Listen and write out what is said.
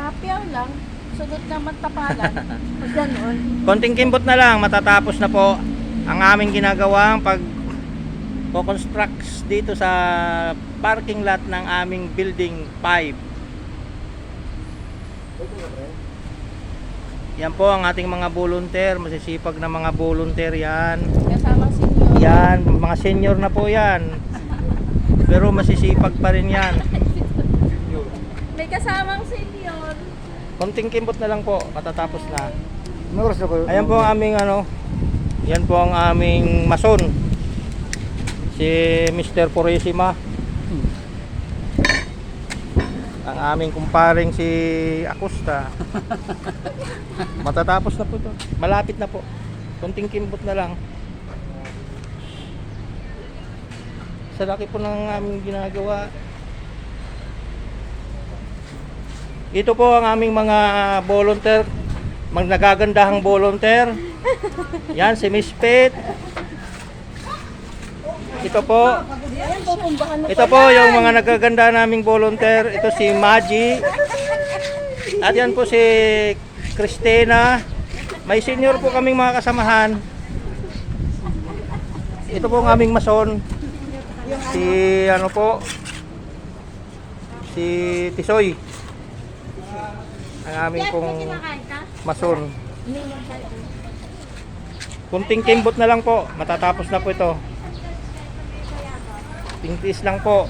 Tapyaw lang. Sunod naman tapalan. Pag ganon. Konting kimbot na lang, matatapos na po ang aming ginagawang pag construct dito sa parking lot ng aming building 5. Yan po ang ating mga volunteer, masisipag na mga volunteer yan. Kasamang senior. Yan, mga senior na po yan. Pero masisipag pa rin yan. May kasamang senior. Konting kimbot na lang po, matatapos na. Ano oras na po? Ayan po ang aming yan po ang aming mason. Si Mr. Purisima. Ang aming kumparing si Acosta. Matatapos na po ito. Malapit na po. Konting kimbot na lang. Sa laki po ng aming ginagawa. Ito po ang aming mga volunteer, nagagandahang volunteer. Yan si Miss Pet. Ito po. Ayan, pupumbahan na Ito po yung mga nagaganda naming volunteer. Ito si Maggie. At yan po si Christina. May senior po kaming mga kasamahan. Ito po ang aming mason. Si ano po? Si Tisoy. Ang aming pong mason. Kunting kimbot na lang po. Matatapos na po ito. Tingtis lang po.